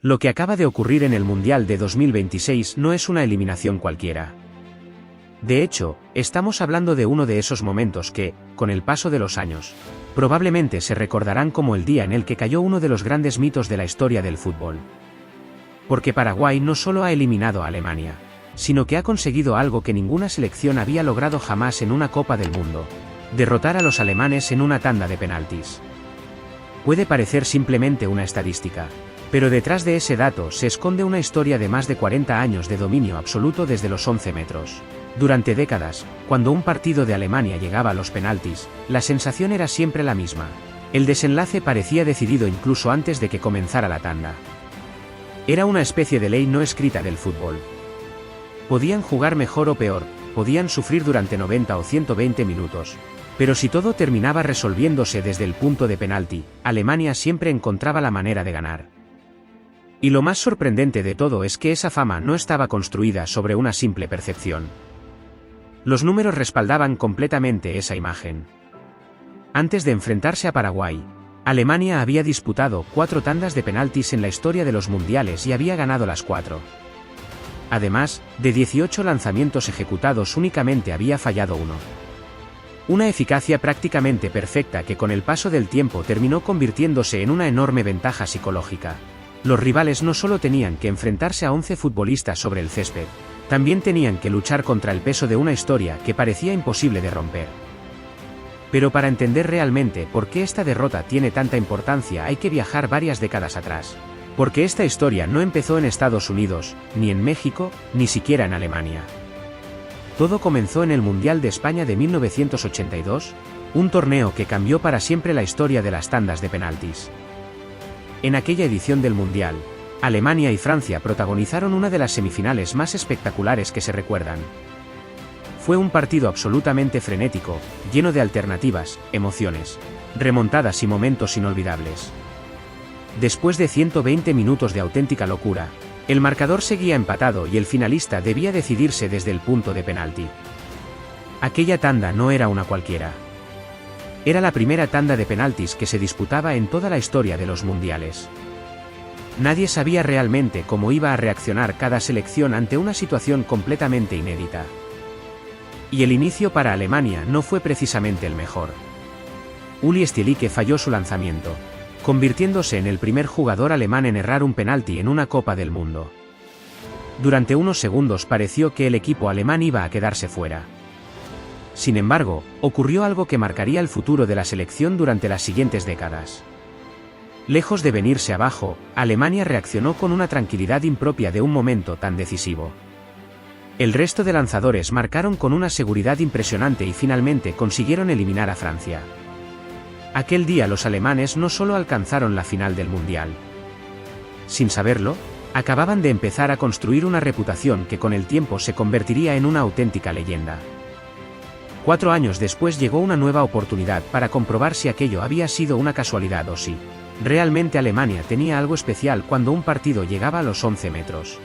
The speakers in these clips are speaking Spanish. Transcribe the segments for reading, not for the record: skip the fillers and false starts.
Lo que acaba de ocurrir en el Mundial de 2026 no es una eliminación cualquiera. De hecho, estamos hablando de uno de esos momentos que, con el paso de los años, probablemente se recordarán como el día en el que cayó uno de los grandes mitos de la historia del fútbol. Porque Paraguay no solo ha eliminado a Alemania, sino que ha conseguido algo que ninguna selección había logrado jamás en una Copa del Mundo: derrotar a los alemanes en una tanda de penaltis. Puede parecer simplemente una estadística, pero detrás de ese dato se esconde una historia de más de 40 años de dominio absoluto desde los 11 metros. Durante décadas, cuando un partido de Alemania llegaba a los penaltis, la sensación era siempre la misma. El desenlace parecía decidido incluso antes de que comenzara la tanda. Era una especie de ley no escrita del fútbol. Podían jugar mejor o peor, podían sufrir durante 90 o 120 minutos. Pero si todo terminaba resolviéndose desde el punto de penalti, Alemania siempre encontraba la manera de ganar. Y lo más sorprendente de todo es que esa fama no estaba construida sobre una simple percepción. Los números respaldaban completamente esa imagen. Antes de enfrentarse a Paraguay, Alemania había disputado 4 tandas de penaltis en la historia de los mundiales y había ganado las 4. Además, de 18 lanzamientos ejecutados únicamente había fallado 1. Una eficacia prácticamente perfecta que con el paso del tiempo terminó convirtiéndose en una enorme ventaja psicológica. Los rivales no solo tenían que enfrentarse a 11 futbolistas sobre el césped, también tenían que luchar contra el peso de una historia que parecía imposible de romper. Pero para entender realmente por qué esta derrota tiene tanta importancia hay que viajar varias décadas atrás. Porque esta historia no empezó en Estados Unidos, ni en México, ni siquiera en Alemania. Todo comenzó en el Mundial de España de 1982, un torneo que cambió para siempre la historia de las tandas de penaltis. En aquella edición del Mundial, Alemania y Francia protagonizaron una de las semifinales más espectaculares que se recuerdan. Fue un partido absolutamente frenético, lleno de alternativas, emociones, remontadas y momentos inolvidables. Después de 120 minutos de auténtica locura, el marcador seguía empatado y el finalista debía decidirse desde el punto de penalti. Aquella tanda no era una cualquiera. Era la primera tanda de penaltis que se disputaba en toda la historia de los mundiales. Nadie sabía realmente cómo iba a reaccionar cada selección ante una situación completamente inédita. Y el inicio para Alemania no fue precisamente el mejor. Uli Stielike falló su lanzamiento, convirtiéndose en el primer jugador alemán en errar un penalti en una Copa del Mundo. Durante unos segundos pareció que el equipo alemán iba a quedarse fuera. Sin embargo, ocurrió algo que marcaría el futuro de la selección durante las siguientes décadas. Lejos de venirse abajo, Alemania reaccionó con una tranquilidad impropia de un momento tan decisivo. El resto de lanzadores marcaron con una seguridad impresionante y finalmente consiguieron eliminar a Francia. Aquel día los alemanes no solo alcanzaron la final del Mundial. Sin saberlo, acababan de empezar a construir una reputación que con el tiempo se convertiría en una auténtica leyenda. 4 años después llegó una nueva oportunidad para comprobar si aquello había sido una casualidad o si realmente Alemania tenía algo especial cuando un partido llegaba a los 11 metros.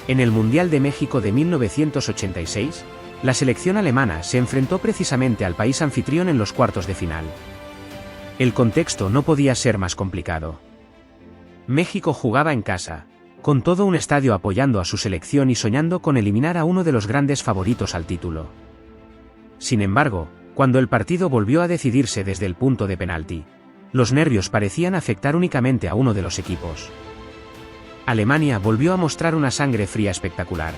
En el Mundial de México de 1986, la selección alemana se enfrentó precisamente al país anfitrión en los cuartos de final. El contexto no podía ser más complicado. México jugaba en casa, con todo un estadio apoyando a su selección y soñando con eliminar a uno de los grandes favoritos al título. Sin embargo, cuando el partido volvió a decidirse desde el punto de penalti, los nervios parecían afectar únicamente a uno de los equipos. Alemania volvió a mostrar una sangre fría espectacular.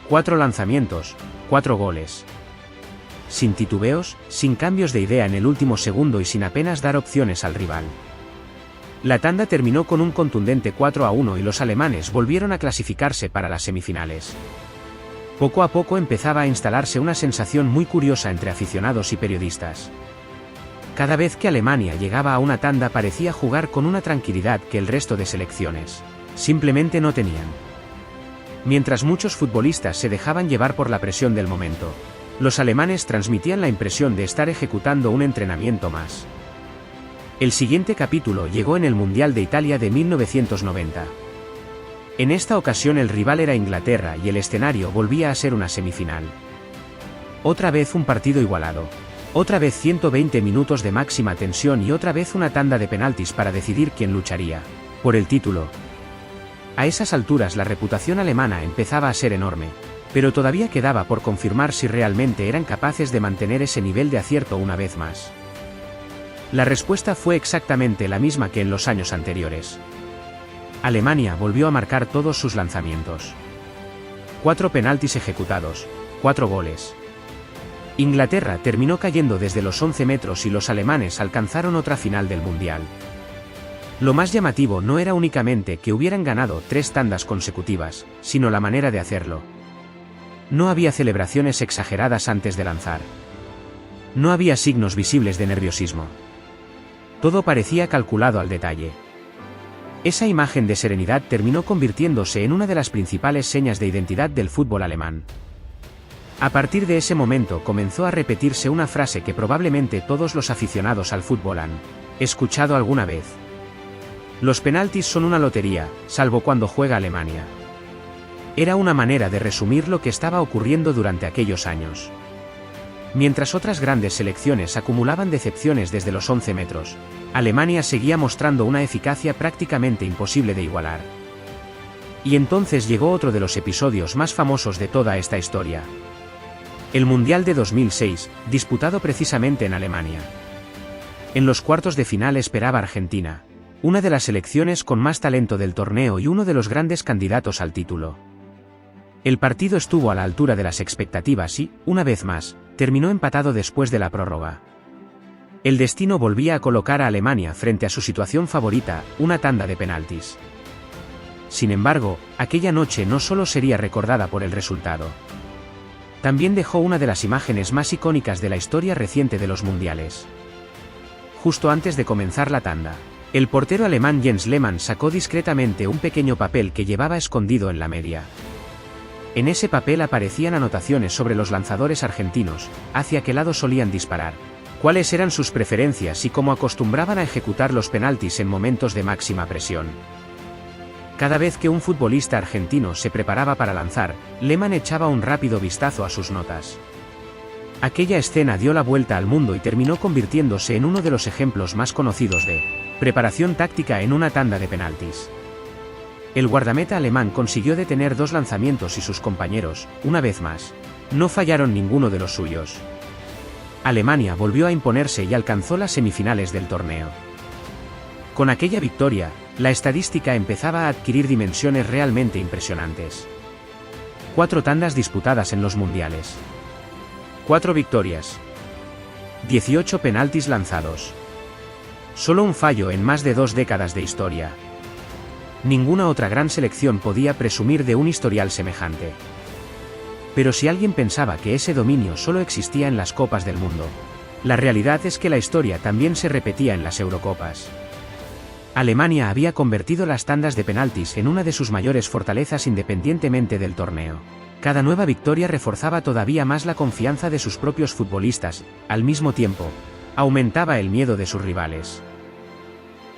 4 lanzamientos, 4 goles. Sin titubeos, sin cambios de idea en el último segundo y sin apenas dar opciones al rival. La tanda terminó con un contundente 4-1 y los alemanes volvieron a clasificarse para las semifinales. Poco a poco empezaba a instalarse una sensación muy curiosa entre aficionados y periodistas. Cada vez que Alemania llegaba a una tanda parecía jugar con una tranquilidad que el resto de selecciones simplemente no tenían. Mientras muchos futbolistas se dejaban llevar por la presión del momento, los alemanes transmitían la impresión de estar ejecutando un entrenamiento más. El siguiente capítulo llegó en el Mundial de Italia de 1990. En esta ocasión el rival era Inglaterra y el escenario volvía a ser una semifinal. Otra vez un partido igualado. Otra vez 120 minutos de máxima tensión y otra vez una tanda de penaltis para decidir quién lucharía por el título. A esas alturas la reputación alemana empezaba a ser enorme, pero todavía quedaba por confirmar si realmente eran capaces de mantener ese nivel de acierto una vez más. La respuesta fue exactamente la misma que en los años anteriores. Alemania volvió a marcar todos sus lanzamientos. 4 penaltis ejecutados, 4 goles. Inglaterra terminó cayendo desde los 11 metros y los alemanes alcanzaron otra final del Mundial. Lo más llamativo no era únicamente que hubieran ganado 3 tandas consecutivas, sino la manera de hacerlo. No había celebraciones exageradas antes de lanzar. No había signos visibles de nerviosismo. Todo parecía calculado al detalle. Esa imagen de serenidad terminó convirtiéndose en una de las principales señas de identidad del fútbol alemán. A partir de ese momento comenzó a repetirse una frase que probablemente todos los aficionados al fútbol han escuchado alguna vez. Los penaltis son una lotería, salvo cuando juega Alemania. Era una manera de resumir lo que estaba ocurriendo durante aquellos años. Mientras otras grandes selecciones acumulaban decepciones desde los 11 metros, Alemania seguía mostrando una eficacia prácticamente imposible de igualar. Y entonces llegó otro de los episodios más famosos de toda esta historia. El Mundial de 2006, disputado precisamente en Alemania. En los cuartos de final esperaba Argentina, una de las selecciones con más talento del torneo y uno de los grandes candidatos al título. El partido estuvo a la altura de las expectativas y, una vez más, terminó empatado después de la prórroga. El destino volvía a colocar a Alemania frente a su situación favorita, una tanda de penaltis. Sin embargo, aquella noche no solo sería recordada por el resultado. También dejó una de las imágenes más icónicas de la historia reciente de los mundiales. Justo antes de comenzar la tanda, el portero alemán Jens Lehmann sacó discretamente un pequeño papel que llevaba escondido en la media. En ese papel aparecían anotaciones sobre los lanzadores argentinos, hacia qué lado solían disparar, cuáles eran sus preferencias y cómo acostumbraban a ejecutar los penaltis en momentos de máxima presión. Cada vez que un futbolista argentino se preparaba para lanzar, Lehmann echaba un rápido vistazo a sus notas. Aquella escena dio la vuelta al mundo y terminó convirtiéndose en uno de los ejemplos más conocidos de preparación táctica en una tanda de penaltis. El guardameta alemán consiguió detener 2 lanzamientos y sus compañeros, una vez más, no fallaron ninguno de los suyos. Alemania volvió a imponerse y alcanzó las semifinales del torneo. Con aquella victoria, la estadística empezaba a adquirir dimensiones realmente impresionantes. 4 tandas disputadas en los mundiales. 4 victorias. 18 penaltis lanzados. Solo un fallo en más de 2 décadas de historia. Ninguna otra gran selección podía presumir de un historial semejante. Pero si alguien pensaba que ese dominio solo existía en las Copas del Mundo, la realidad es que la historia también se repetía en las Eurocopas. Alemania había convertido las tandas de penaltis en una de sus mayores fortalezas independientemente del torneo. Cada nueva victoria reforzaba todavía más la confianza de sus propios futbolistas, al mismo tiempo, aumentaba el miedo de sus rivales.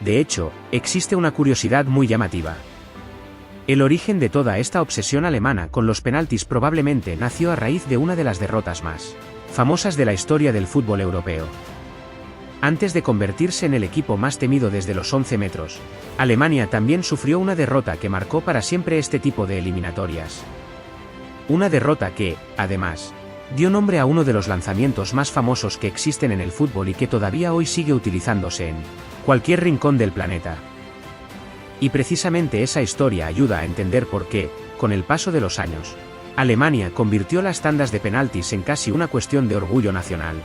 De hecho, existe una curiosidad muy llamativa. El origen de toda esta obsesión alemana con los penaltis probablemente nació a raíz de una de las derrotas más famosas de la historia del fútbol europeo. Antes de convertirse en el equipo más temido desde los 11 metros, Alemania también sufrió una derrota que marcó para siempre este tipo de eliminatorias. Una derrota que, además, dio nombre a uno de los lanzamientos más famosos que existen en el fútbol y que todavía hoy sigue utilizándose en cualquier rincón del planeta. Y precisamente esa historia ayuda a entender por qué, con el paso de los años, Alemania convirtió las tandas de penaltis en casi una cuestión de orgullo nacional.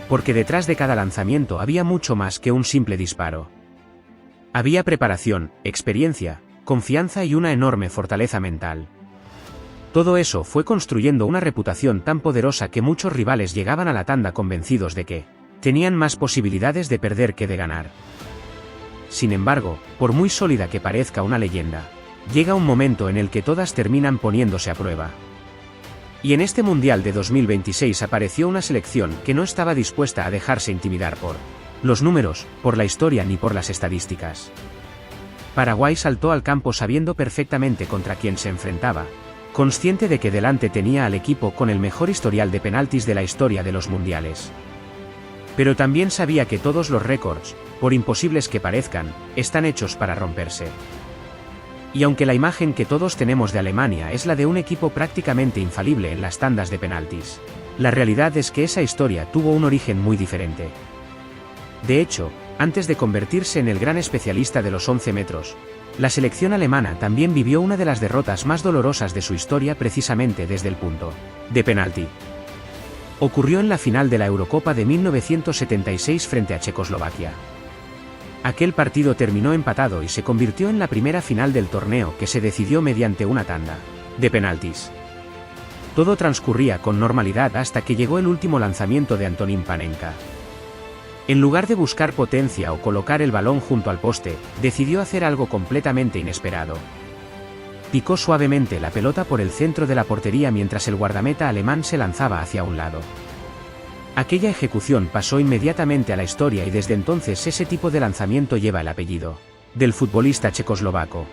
Porque detrás de cada lanzamiento había mucho más que un simple disparo. Había preparación, experiencia, confianza y una enorme fortaleza mental. Todo eso fue construyendo una reputación tan poderosa que muchos rivales llegaban a la tanda convencidos de que tenían más posibilidades de perder que de ganar. Sin embargo, por muy sólida que parezca una leyenda, llega un momento en el que todas terminan poniéndose a prueba. Y en este Mundial de 2026 apareció una selección que no estaba dispuesta a dejarse intimidar por los números, por la historia ni por las estadísticas. Paraguay saltó al campo sabiendo perfectamente contra quién se enfrentaba, consciente de que delante tenía al equipo con el mejor historial de penaltis de la historia de los mundiales. Pero también sabía que todos los récords, por imposibles que parezcan, están hechos para romperse. Y aunque la imagen que todos tenemos de Alemania es la de un equipo prácticamente infalible en las tandas de penaltis, la realidad es que esa historia tuvo un origen muy diferente. De hecho, antes de convertirse en el gran especialista de los 11 metros, la selección alemana también vivió una de las derrotas más dolorosas de su historia precisamente desde el punto de penalti. Ocurrió en la final de la Eurocopa de 1976 frente a Checoslovaquia. Aquel partido terminó empatado y se convirtió en la primera final del torneo que se decidió mediante una tanda de penaltis. Todo transcurría con normalidad hasta que llegó el último lanzamiento de Antonín Panenka. En lugar de buscar potencia o colocar el balón junto al poste, decidió hacer algo completamente inesperado. Picó suavemente la pelota por el centro de la portería mientras el guardameta alemán se lanzaba hacia un lado. Aquella ejecución pasó inmediatamente a la historia y desde entonces ese tipo de lanzamiento lleva el apellido del futbolista checoslovaco.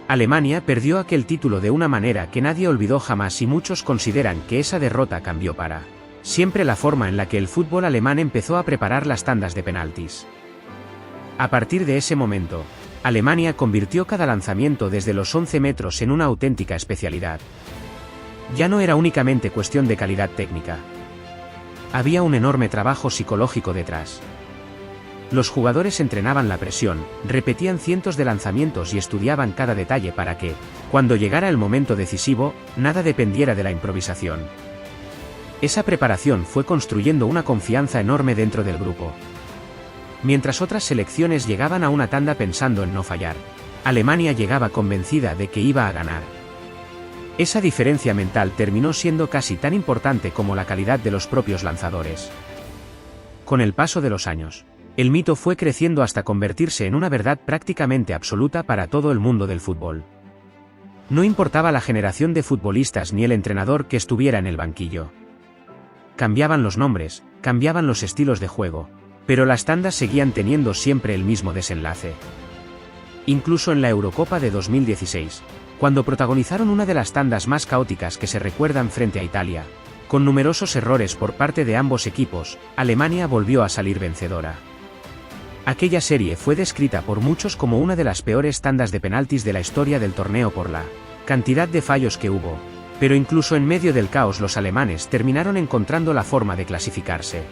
Alemania perdió aquel título de una manera que nadie olvidó jamás y muchos consideran que esa derrota cambió para siempre la forma en la que el fútbol alemán empezó a preparar las tandas de penaltis. A partir de ese momento, Alemania convirtió cada lanzamiento desde los 11 metros en una auténtica especialidad. Ya no era únicamente cuestión de calidad técnica. Había un enorme trabajo psicológico detrás. Los jugadores entrenaban la presión, repetían cientos de lanzamientos y estudiaban cada detalle para que, cuando llegara el momento decisivo, nada dependiera de la improvisación. Esa preparación fue construyendo una confianza enorme dentro del grupo. Mientras otras selecciones llegaban a una tanda pensando en no fallar, Alemania llegaba convencida de que iba a ganar. Esa diferencia mental terminó siendo casi tan importante como la calidad de los propios lanzadores. Con el paso de los años, el mito fue creciendo hasta convertirse en una verdad prácticamente absoluta para todo el mundo del fútbol. No importaba la generación de futbolistas ni el entrenador que estuviera en el banquillo. Cambiaban los nombres, cambiaban los estilos de juego, pero las tandas seguían teniendo siempre el mismo desenlace. Incluso en la Eurocopa de 2016, cuando protagonizaron una de las tandas más caóticas que se recuerdan frente a Italia, con numerosos errores por parte de ambos equipos, Alemania volvió a salir vencedora. Aquella serie fue descrita por muchos como una de las peores tandas de penaltis de la historia del torneo por la cantidad de fallos que hubo, pero incluso en medio del caos los alemanes terminaron encontrando la forma de clasificarse.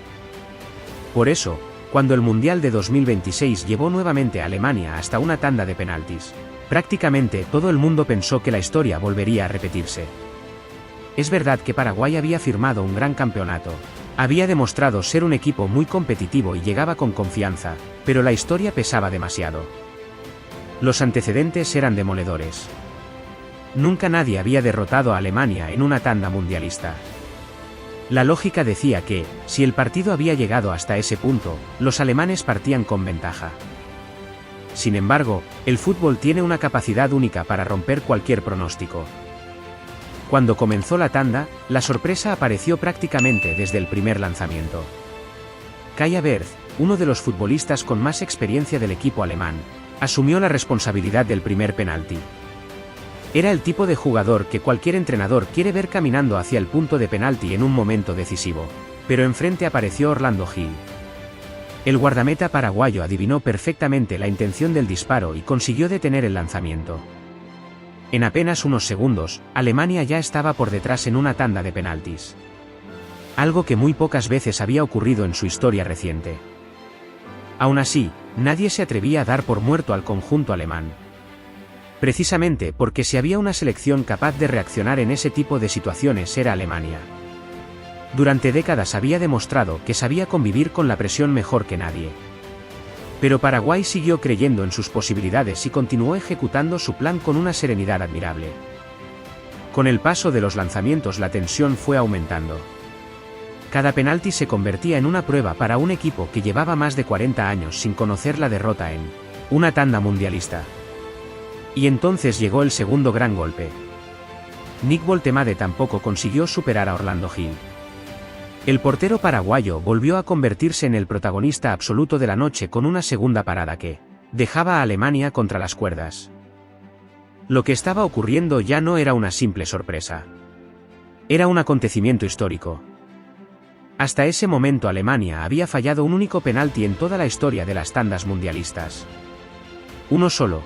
Por eso, cuando el Mundial de 2026 llevó nuevamente a Alemania hasta una tanda de penaltis, prácticamente todo el mundo pensó que la historia volvería a repetirse. Es verdad que Paraguay había firmado un gran campeonato, había demostrado ser un equipo muy competitivo y llegaba con confianza, pero la historia pesaba demasiado. Los antecedentes eran demoledores. Nunca nadie había derrotado a Alemania en una tanda mundialista. La lógica decía que, si el partido había llegado hasta ese punto, los alemanes partían con ventaja. Sin embargo, el fútbol tiene una capacidad única para romper cualquier pronóstico. Cuando comenzó la tanda, la sorpresa apareció prácticamente desde el primer lanzamiento. Kai Havertz, uno de los futbolistas con más experiencia del equipo alemán, asumió la responsabilidad del primer penalti. Era el tipo de jugador que cualquier entrenador quiere ver caminando hacia el punto de penalti en un momento decisivo, pero enfrente apareció Orlando Hill. El guardameta paraguayo adivinó perfectamente la intención del disparo y consiguió detener el lanzamiento. En apenas unos segundos, Alemania ya estaba por detrás en una tanda de penaltis. Algo que muy pocas veces había ocurrido en su historia reciente. Aún así, nadie se atrevía a dar por muerto al conjunto alemán. Precisamente porque si había una selección capaz de reaccionar en ese tipo de situaciones era Alemania. Durante décadas había demostrado que sabía convivir con la presión mejor que nadie. Pero Paraguay siguió creyendo en sus posibilidades y continuó ejecutando su plan con una serenidad admirable. Con el paso de los lanzamientos la tensión fue aumentando. Cada penalti se convertía en una prueba para un equipo que llevaba más de 40 años sin conocer la derrota en una tanda mundialista. Y entonces llegó el segundo gran golpe. Nick Woltemade tampoco consiguió superar a Orlando Hill. El portero paraguayo volvió a convertirse en el protagonista absoluto de la noche con una segunda parada que dejaba a Alemania contra las cuerdas. Lo que estaba ocurriendo ya no era una simple sorpresa. Era un acontecimiento histórico. Hasta ese momento Alemania había fallado un único penalti en toda la historia de las tandas mundialistas. Uno solo.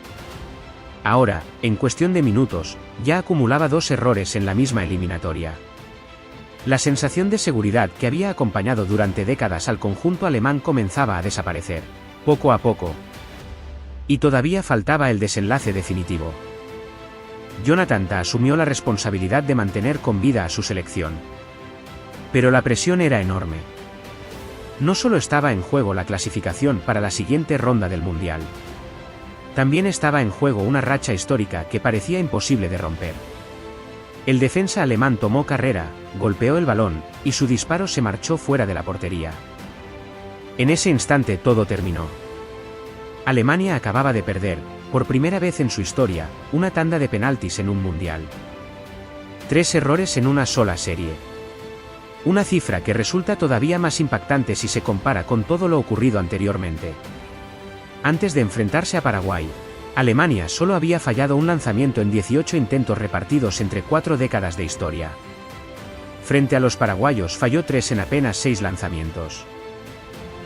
Ahora, en cuestión de minutos, ya acumulaba 2 errores en la misma eliminatoria. La sensación de seguridad que había acompañado durante décadas al conjunto alemán comenzaba a desaparecer, poco a poco. Y todavía faltaba el desenlace definitivo. Jonathan Tah asumió la responsabilidad de mantener con vida a su selección. Pero la presión era enorme. No solo estaba en juego la clasificación para la siguiente ronda del Mundial. También estaba en juego una racha histórica que parecía imposible de romper. El defensa alemán tomó carrera, golpeó el balón, y su disparo se marchó fuera de la portería. En ese instante todo terminó. Alemania acababa de perder, por primera vez en su historia, una tanda de penaltis en un Mundial. 3 errores en una sola serie. Una cifra que resulta todavía más impactante si se compara con todo lo ocurrido anteriormente. Antes de enfrentarse a Paraguay, Alemania solo había fallado un lanzamiento en 18 intentos repartidos entre 4 décadas de historia. Frente a los paraguayos falló 3 en apenas 6 lanzamientos.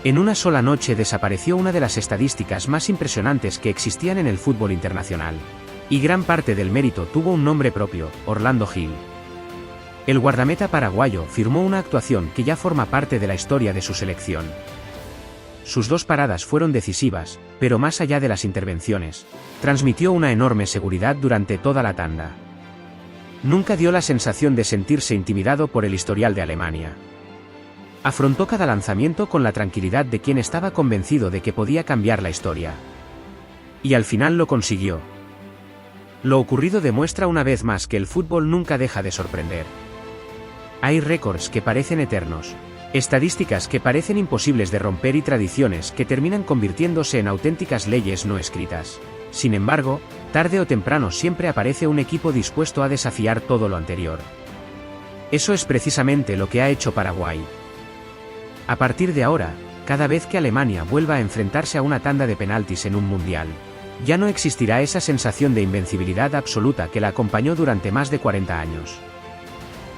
En una sola noche desapareció una de las estadísticas más impresionantes que existían en el fútbol internacional. Y gran parte del mérito tuvo un nombre propio, Orlando Gil. El guardameta paraguayo firmó una actuación que ya forma parte de la historia de su selección. Sus 2 paradas fueron decisivas, pero más allá de las intervenciones, transmitió una enorme seguridad durante toda la tanda. Nunca dio la sensación de sentirse intimidado por el historial de Alemania. Afrontó cada lanzamiento con la tranquilidad de quien estaba convencido de que podía cambiar la historia. Y al final lo consiguió. Lo ocurrido demuestra una vez más que el fútbol nunca deja de sorprender. Hay récords que parecen eternos. Estadísticas que parecen imposibles de romper y tradiciones que terminan convirtiéndose en auténticas leyes no escritas. Sin embargo, tarde o temprano siempre aparece un equipo dispuesto a desafiar todo lo anterior. Eso es precisamente lo que ha hecho Paraguay. A partir de ahora, cada vez que Alemania vuelva a enfrentarse a una tanda de penaltis en un Mundial, ya no existirá esa sensación de invencibilidad absoluta que la acompañó durante más de 40 años.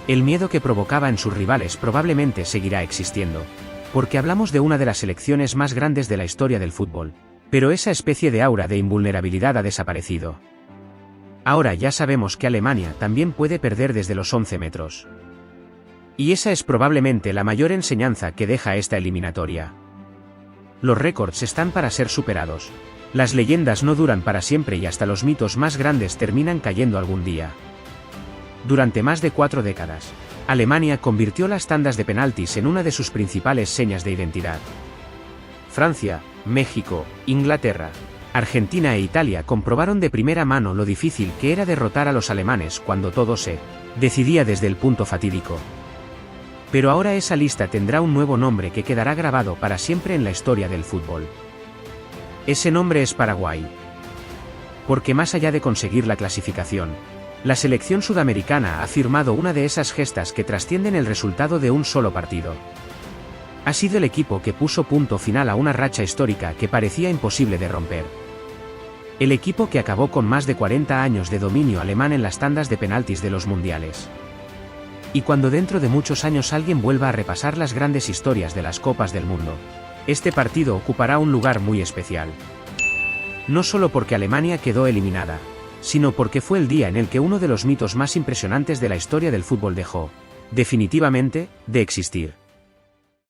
El miedo que provocaba en sus rivales probablemente seguirá existiendo, porque hablamos de una de las selecciones más grandes de la historia del fútbol, pero esa especie de aura de invulnerabilidad ha desaparecido. Ahora ya sabemos que Alemania también puede perder desde los 11 metros. Y esa es probablemente la mayor enseñanza que deja esta eliminatoria. Los récords están para ser superados. Las leyendas no duran para siempre y hasta los mitos más grandes terminan cayendo algún día. Durante más de 4 décadas, Alemania convirtió las tandas de penaltis en una de sus principales señas de identidad. Francia, México, Inglaterra, Argentina e Italia comprobaron de primera mano lo difícil que era derrotar a los alemanes cuando todo se decidía desde el punto fatídico. Pero ahora esa lista tendrá un nuevo nombre que quedará grabado para siempre en la historia del fútbol. Ese nombre es Paraguay. Porque más allá de conseguir la clasificación, la selección sudamericana ha firmado una de esas gestas que trascienden el resultado de un solo partido. Ha sido el equipo que puso punto final a una racha histórica que parecía imposible de romper. El equipo que acabó con más de 40 años de dominio alemán en las tandas de penaltis de los mundiales. Y cuando dentro de muchos años alguien vuelva a repasar las grandes historias de las Copas del Mundo, este partido ocupará un lugar muy especial. No solo porque Alemania quedó eliminada, sino porque fue el día en el que uno de los mitos más impresionantes de la historia del fútbol dejó, definitivamente, de existir.